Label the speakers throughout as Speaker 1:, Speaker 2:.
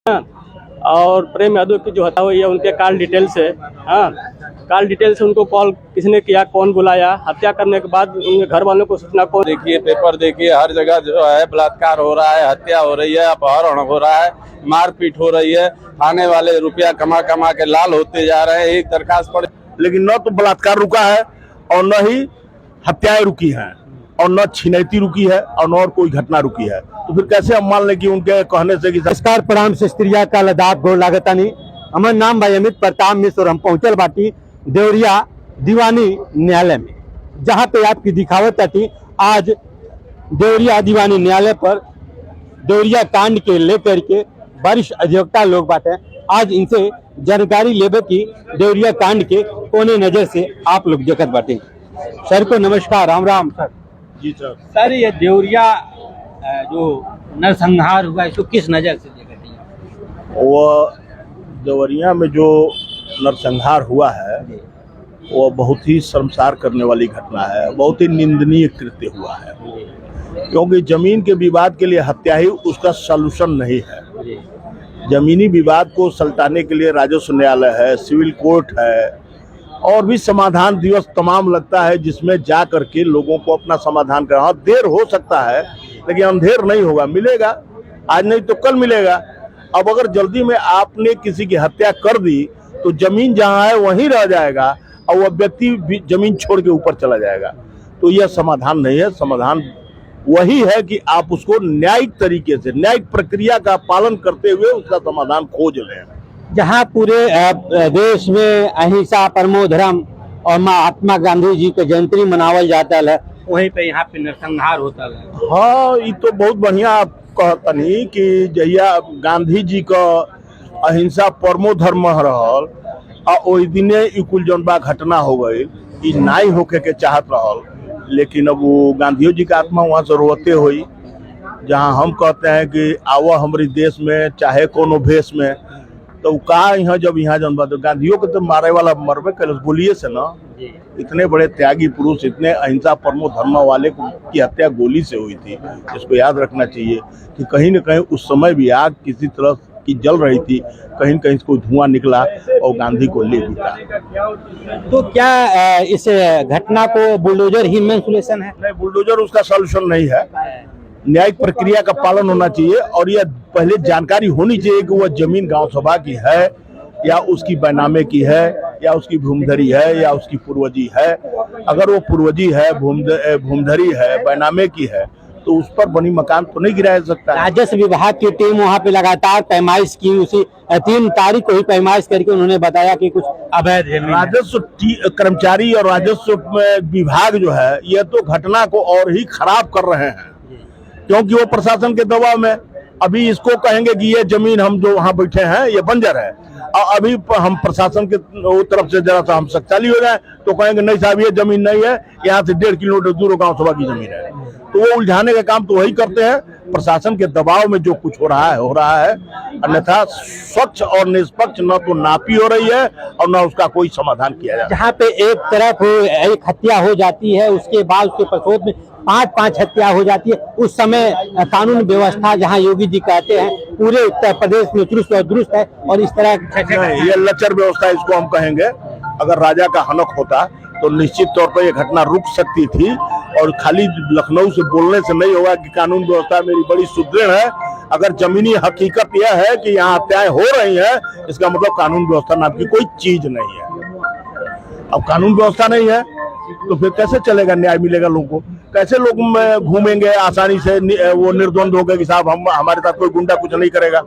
Speaker 1: और प्रेम यादव की जो हत्या हुई है उनके कॉल डिटेल से, हाँ, कॉल डिटेल से उनको कॉल किसने किया, कौन बुलाया, हत्या करने के बाद उनके घर वालों को सूचना कौन।
Speaker 2: देखिए पेपर देखिए, हर जगह जो है बलात्कार हो रहा है, हत्या हो रही है, अपहरण हो रहा है, मारपीट हो रही है, आने वाले रुपया कमा कमा के लाल होते जा रहे हैं। एक दरखास्त पड़े,
Speaker 3: लेकिन न तो बलात्कार रुका है और न ही हत्याएं रुकी हैं और न छिनैती रुकी है और न और कोई घटना रुकी है। तो फिर कैसे हम मान लें कि उनके कहने से कि
Speaker 4: नमस्कार, प्रणाम से स्त्रिया का लदाब गोर लागतानी। हमार नाम भाई अमित प्रताप मिश्र और हम पहुंचल बाटी देवरिया दीवानी न्यायालय में, जहां पे आपकी दिखावत आती आज देवरिया दीवानी न्यायालय पर देवरिया कांड के लेकर के वरिष्ठ अधिवक्ता लोग बाटे। आज इनसे जानकारी लेबे की देवरिया कांड के कोने नजर से आप लोग देखत बाटे। सर को नमस्कार, राम राम सर।
Speaker 3: जी सर।
Speaker 4: सर, ये देवरिया जो नरसंहार हुआ इसको किस नजर से देखते हैं?
Speaker 3: वो देवरिया में जो नरसंहार हुआ है वो बहुत ही शर्मसार करने वाली घटना है, बहुत ही निंदनीय कृत्य हुआ है, क्योंकि जमीन के विवाद के लिए हत्या ही उसका सलूशन नहीं है। जमीनी विवाद को सलटाने के लिए राजस्व न्यायालय है, सिविल कोर्ट है और भी समाधान दिवस तमाम लगता है, जिसमें जा करके लोगों को अपना समाधान करना। देर हो सकता है लेकिन अंधेर नहीं होगा, मिलेगा, आज नहीं तो कल मिलेगा। अब अगर जल्दी में आपने किसी की हत्या कर दी तो जमीन जहां है वहीं रह जाएगा और वह व्यक्ति भी जमीन छोड़ के ऊपर चला जाएगा। तो यह समाधान नहीं है। समाधान वही है कि आप उसको न्यायिक तरीके से, न्यायिक प्रक्रिया का पालन करते हुए उसका समाधान खोज लें।
Speaker 4: जहाँ पूरे देश में अहिंसा परमो धर्म और महात्मा गांधी जी के जयंती मनावल जाता है, वहीं पे यहाँ पे नरसंहार होता है।
Speaker 3: हाँ, ये तो बहुत बढ़िया आप कहतनी कि जहिया गांधी जी का अहिंसा परमो धर्म रहल और ओहि दिने ई कुल जौन बा घटना हो गई, ई नाई होके के चाहत रहल, लेकिन अब वो गांधी जी का आत्मा वहाँ से रोते हुई। जहाँ हम कहते हैं कि आओ हमारी देश में चाहे कोनो भेष में, तो कहा यहाँ जब यहाँ जौन बा तो गांधियों के तो मारे वाला मरबे कल गोलिये से ना। इतने बड़े त्यागी पुरुष, इतने अहिंसा परमो धर्म वाले की हत्या गोली से हुई थी। इसको याद रखना चाहिए कि कहीं न कहीं उस समय भी आग किसी तरह की जल रही थी, कहीं न कहीं इसको धुआं निकला और गांधी को ले उठा।
Speaker 4: तो क्या इस घटना को बुलडोजर ही मेन सॉल्यूशन है?
Speaker 3: नहीं, बुलडोजर उसका सॉल्यूशन नहीं है। न्यायिक प्रक्रिया का पालन होना चाहिए और यह पहले जानकारी होनी चाहिए कि वह जमीन गांव सभा की है या उसकी बैनामे की है या उसकी भूमधरी है या उसकी पूर्वजी है। अगर वो पूर्वजी है, भूमधरी है, बैनामे की है, तो उस पर बनी मकान तो नहीं गिराया सकता।
Speaker 4: राजस्व विभाग की टीम वहाँ पे लगातार पैमाइश की, उसी 3 तारीख को ही पैमाइश करके उन्होंने बताया कि कुछ अवैध जमीन।
Speaker 3: राजस्व कर्मचारी और राजस्व विभाग जो है ये तो घटना को और ही खराब कर रहे हैं, क्योंकि वो प्रशासन के दबाव में। अभी इसको कहेंगे कि ये जमीन हम जो वहाँ बैठे हैं ये बंजर है, और अभी हम प्रशासन के तरफ से जरा सा हम शक्तिशाली हो जाए तो कहेंगे नहीं साहब ये जमीन नहीं है, यहाँ से 1.5 किलोमीटर दूर गांव सभा की जमीन है। तो वो उलझाने का काम तो वही करते हैं। प्रशासन के दबाव में जो कुछ हो रहा है, अन्यथा स्वच्छ और निष्पक्ष न तो नापी हो रही है और न उसका कोई समाधान किया जाए।
Speaker 4: जहाँ पे एक तरफ एक हत्या हो जाती है, उसके बाद उसके पछोत में 5-5 हत्या हो जाती है। उस समय कानून व्यवस्था, जहाँ योगी जी कहते हैं पूरे उत्तर प्रदेश में चुस्त और दुरुस्त है, और इस तरह
Speaker 3: ये लचर व्यवस्था इसको हम कहेंगे। अगर राजा का हनक होता तो निश्चित तौर पर यह घटना रुक सकती थी, और खाली लखनऊ से बोलने से नहीं होगा कि कानून व्यवस्था मेरी बड़ी सुदृढ़ है। अगर जमीनी हकीकत यह है कि यहाँ हत्याएं हो रही हैं, इसका मतलब कानून व्यवस्था नाम की कोई चीज नहीं है। अब कानून व्यवस्था नहीं है तो फिर कैसे चलेगा, न्याय मिलेगा लोगों को? कैसे लोग घूमेंगे आसानी से वो निर्द्वंद होकर कि साहब हम हमारे साथ कोई गुंडा कुछ नहीं करेगा?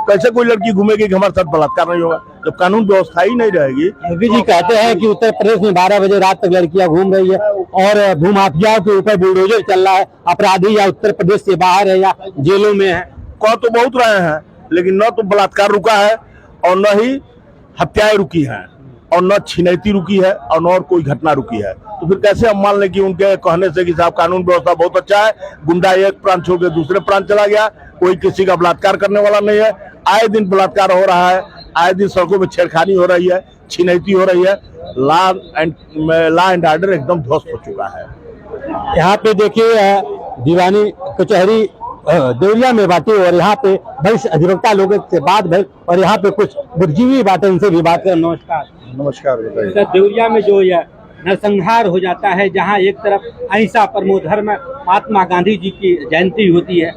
Speaker 3: कैसे कोई लड़की घूमेगी कि हमारे साथ बलात्कार नहीं होगा, जब कानून व्यवस्था ही नहीं रहेगी?
Speaker 4: योगी जी कहते हैं कि उत्तर प्रदेश में 12 बजे रात तक लड़कियां घूम रही है और भूमाफियाओं के ऊपर बुलडोजर चल रहा है। अपराधी या उत्तर प्रदेश से बाहर है या जेलों में है।
Speaker 3: कह तो बहुत रहे हैं, लेकिन न तो बलात्कार रुका है और न ही हत्याएं रुकी हैं और न छिनैती रुकी है और न और कोई घटना रुकी है। तो फिर कैसे हम मान लें कि उनके कहने से कि साहब कानून व्यवस्था बहुत अच्छा है, गुंडा एक प्रांत छोड़ के दूसरे प्रांत चला गया, कोई किसी का बलात्कार करने वाला नहीं है। आए दिन बलात्कार हो रहा है, आए दिन सड़कों में छेड़खानी हो रही है, छिनैती हो रही है। लॉ एंड ऑर्डर एकदम ध्वस्त हो चुका है।
Speaker 4: यहाँ पे देखिए दीवानी कचहरी देवरिया में बाटे और यहाँ पे वरिष्ठ अधिवक्ता लोगों से बात भई और यहाँ पे कुछ बुद्धिजीवी बाटे, उनसे भी बात कर। नमस्कार।
Speaker 3: नमस्कार, बताइए।
Speaker 4: सर, देवरिया में जो यह नरसंहार हो जाता है, जहाँ एक तरफ अहिंसा परमो धर्म महात्मा गांधी जी की जयंती होती है,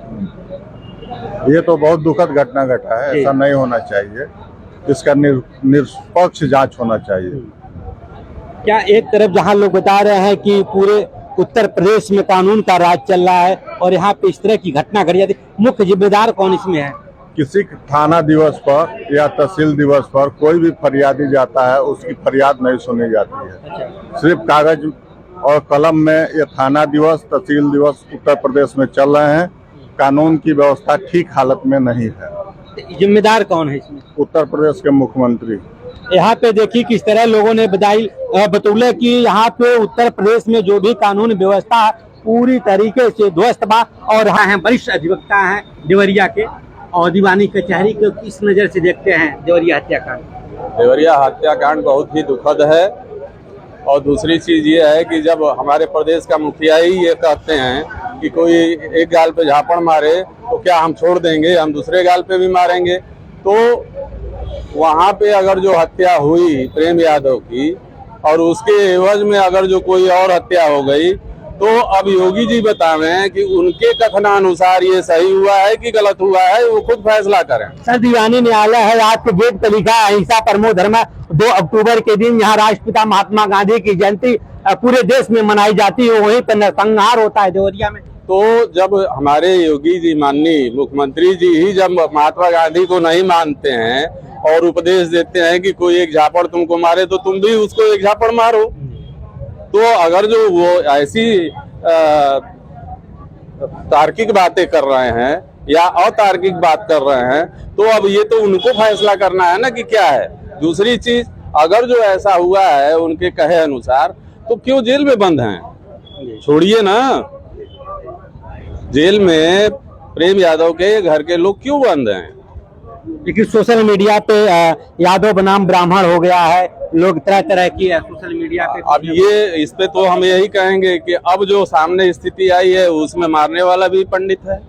Speaker 5: ये तो बहुत दुखद घटना घटा है। ऐसा नहीं होना चाहिए, इसका निष्पक्ष जांच होना चाहिए।
Speaker 4: क्या एक तरफ जहाँ लोग बता रहे हैं कि पूरे उत्तर प्रदेश में कानून का राज चल रहा है और यहाँ पे इस तरह की घटना घट जाती, मुख्य जिम्मेदार कौन इसमें है?
Speaker 5: किसी थाना दिवस पर या तहसील दिवस पर कोई भी फरियादी जाता है, उसकी फरियाद नहीं सुनी जाती है। सिर्फ कागज और कलम में ये थाना दिवस, तहसील दिवस उत्तर प्रदेश में चल रहे हैं। कानून की व्यवस्था ठीक हालत में नहीं है।
Speaker 4: जिम्मेदार कौन है इसमें?
Speaker 5: उत्तर प्रदेश के मुख्यमंत्री।
Speaker 4: यहाँ पे देखिए किस तरह लोगों ने बतौले कि यहाँ पे उत्तर प्रदेश में जो भी कानून व्यवस्था पूरी तरीके से ध्वस्त बा। और यहाँ हैं वरिष्ठ अधिवक्ता हैं देवरिया के, और दीवानी कचहरी को किस नजर से देखते हैं देवरिया हत्याकांड?
Speaker 2: देवरिया हत्याकांड बहुत ही दुखद है। और दूसरी चीज ये है कि जब हमारे प्रदेश का मुखिया ही ये कहते हैं कि कोई एक गाल पे झापड़ मारे तो क्या हम छोड़ देंगे, हम दूसरे गाल पे भी मारेंगे। तो वहाँ पे अगर जो हत्या हुई प्रेम यादव की और उसके एवज में अगर जो कोई और हत्या हो गई, तो अब योगी जी बतावें कि उनके कथनानुसार ये सही हुआ है कि गलत हुआ है, वो खुद फैसला करें।
Speaker 4: सर, दीवानी न्यायालय है, आज के गेट पे लिखा है अहिंसा परमो धर्म। 2 अक्टूबर के दिन यहाँ राष्ट्रपिता महात्मा गांधी की जयंती पूरे देश में मनाई जाती है, वहीं पर नरसंहार होता है देवरिया में।
Speaker 2: तो जब हमारे योगी जी माननीय मुख्यमंत्री जी ही जब महात्मा गांधी को नहीं मानते हैं और उपदेश देते हैं कि कोई एक झापड़ तुमको मारे तो तुम भी उसको एक झापड़ मारो, तो अगर जो वो ऐसी तार्किक बातें कर रहे हैं या अतार्किक बात कर रहे हैं, तो अब ये तो उनको फैसला करना है ना कि क्या है। दूसरी चीज, अगर जो ऐसा हुआ है उनके कहे अनुसार, तो क्यों जेल में बंद हैं? छोड़िए ना, जेल में प्रेम यादव के घर के लोग क्यों बंद हैं?
Speaker 4: लेकिन सोशल मीडिया पे यादव बनाम ब्राह्मण हो गया है, लोग तरह तरह की सोशल मीडिया पे।
Speaker 2: अब ये इस पे तो हम यही कहेंगे कि अब जो सामने स्थिति आई है उसमें मारने वाला भी पंडित है,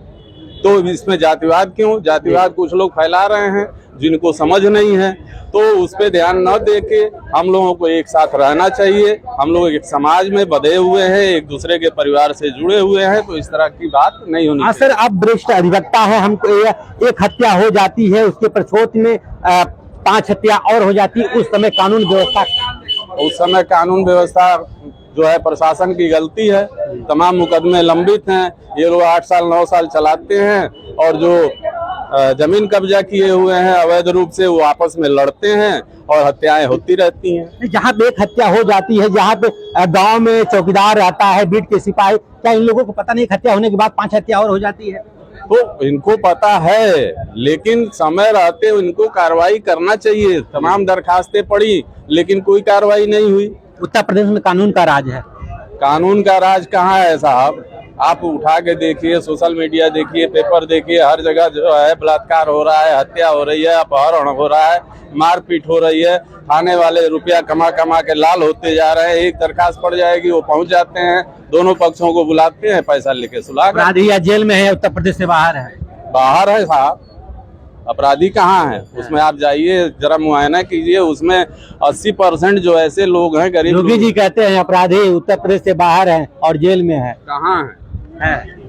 Speaker 2: तो इसमें जातिवाद क्यों? जातिवाद कुछ लोग फैला रहे हैं जिनको समझ नहीं है, तो उस पे ध्यान न दे के हम लोगों को एक साथ रहना चाहिए। हम लोग एक समाज में बंधे हुए हैं, एक दूसरे के परिवार से जुड़े हुए हैं, तो इस तरह की बात नहीं होनी चाहिए।
Speaker 4: सर, आप वरिष्ठ अधिवक्ता है, हमको एक हत्या हो जाती है, उसके प्रछोत में 5 हत्या और हो जाती है, उस समय कानून
Speaker 2: व्यवस्था जो है प्रशासन की गलती है। तमाम मुकदमे लंबित हैं, ये लोग 8 साल 9 साल चलाते हैं और जो जमीन कब्जा किए हुए हैं अवैध रूप से वो आपस में लड़ते हैं और हत्याएं होती रहती हैं।
Speaker 4: जहाँ पे एक हत्या हो जाती है, जहाँ पे गांव में चौकीदार रहता है, बीट के सिपाही, क्या इन लोगों को पता नहीं हत्या होने के बाद 5 हत्या और हो जाती है?
Speaker 2: तो इनको पता है, लेकिन समय रहते इनको कार्रवाई करना चाहिए। तमाम दरखास्तें पड़ी लेकिन कोई कार्रवाई नहीं हुई।
Speaker 4: उत्तर प्रदेश में कानून का राज है।
Speaker 2: कानून का राज कहाँ है साहब? आप उठा के देखिए, सोशल मीडिया देखिए, पेपर देखिए, हर जगह जो है बलात्कार हो रहा है, हत्या हो रही है, अपहरण हो रहा है, मारपीट हो रही है। थाने वाले रुपया कमा कमा के लाल होते जा रहे हैं। एक दरखास्त पड़ जाएगी, वो पहुंच जाते हैं, दोनों पक्षों को बुलाते हैं, पैसा लेके सुला।
Speaker 4: अपराधी या जेल में है, उत्तर प्रदेश से बाहर है।
Speaker 2: बाहर है साहब, अपराधी कहाँ है? उसमें आप जाइए जरा मुआयना कीजिए, उसमें 80% जो ऐसे लोग हैं गरीब।
Speaker 4: योगी जी कहते हैं अपराधी उत्तर प्रदेश से बाहर हैं और जेल में है।
Speaker 2: कहाँ है?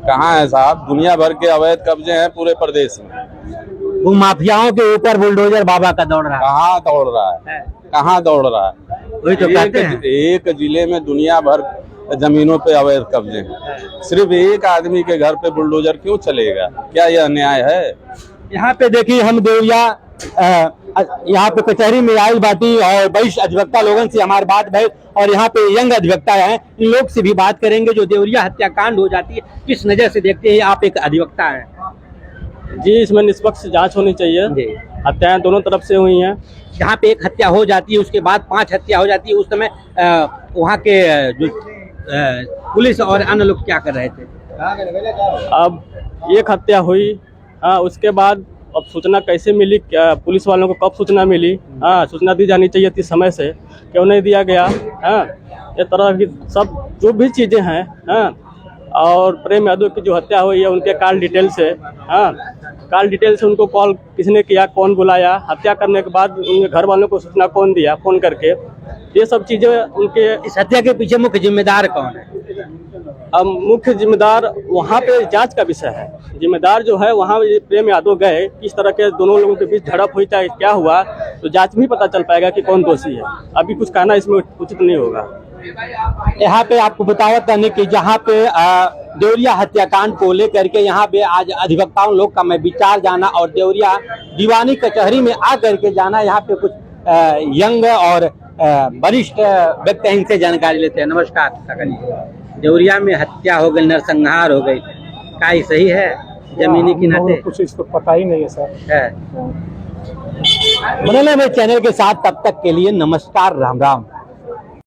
Speaker 2: कहाँ है साहब? दुनिया भर के अवैध कब्जे हैं पूरे प्रदेश में।
Speaker 4: वो माफियाओं के ऊपर बुलडोजर बाबा का दौड़ रहा है।
Speaker 2: कहाँ दौड़ रहा है? कहाँ दौड़ रहा है?
Speaker 4: वही तो कहते हैं।
Speaker 2: एक जिले में दुनिया भर जमीनों पे अवैध कब्जे हैं, सिर्फ एक आदमी के घर पे बुलडोजर क्यों चलेगा? क्या यह अन्याय है?
Speaker 4: यहाँ पे देखिए, हम देवरिया यहाँ पे कचहरी में आई बाटी और वरिष्ठ अधिवक्ता लोगों से हमारी बात भई, और यहाँ पे यंग अधिवक्ता हैं, इन लोग से भी बात करेंगे जो देवरिया हत्याकांड हो जाती है किस नजर से देखते हैं। आप एक अधिवक्ता हैं
Speaker 1: जी, इसमें निष्पक्ष जांच होनी चाहिए। हत्याएं दोनों तरफ से हुई हैं।
Speaker 4: जहाँ पे एक हत्या हो जाती है उसके बाद 5 हत्या हो जाती है, उस समय वहाँ के जो पुलिस और अन्य लोग क्या कर रहे थे?
Speaker 1: अब एक हत्या हुई, हाँ, उसके बाद अब सूचना कैसे मिली? क्या पुलिस वालों को कब सूचना मिली? हाँ, सूचना दी जानी चाहिए थी समय से, क्यों नहीं दिया गया? हाँ, ये तरह की सब जो भी चीज़ें हैं, हाँ, और प्रेम यादव की जो हत्या हुई है उनके कॉल डिटेल से, हाँ, कॉल डिटेल से उनको कॉल किसने किया, कौन बुलाया, हत्या करने के बाद उनके घर वालों को सूचना कौन दिया फ़ोन करके, ये सब चीज़ें उनके।
Speaker 6: इस हत्या के पीछे मुख्य जिम्मेदार कौन है?
Speaker 1: अब मुख्य जिम्मेदार वहाँ पे जांच का विषय है। जिम्मेदार जो है वहाँ प्रेम यादव गए, किस तरह के दोनों लोगों के बीच झड़प हुई, चाहे क्या हुआ, तो जांच में ही पता चल पाएगा कि कौन दोषी है। अभी कुछ कहना इसमें उचित नहीं होगा।
Speaker 4: यहाँ पे आपको बतावत करने की जहाँ पे देवरिया हत्याकांड को लेकर के यहाँ पे आज अधिवक्ताओं लोग का मैं विचार जाना और देवरिया दीवानी कचहरी में आकर के जाना, यहाँ पे कुछ यंग और वरिष्ठ व्यक्ति इनसे जानकारी लेते हैं। नमस्कार काका जी, देवरिया में हत्या हो गई, नरसंहार हो गई, क्या ये सही है जमीनी के नाते?
Speaker 7: कुछ इसको पता ही नहीं है सर।
Speaker 4: है बने में चैनल के साथ, तब तक के लिए नमस्कार, राम राम।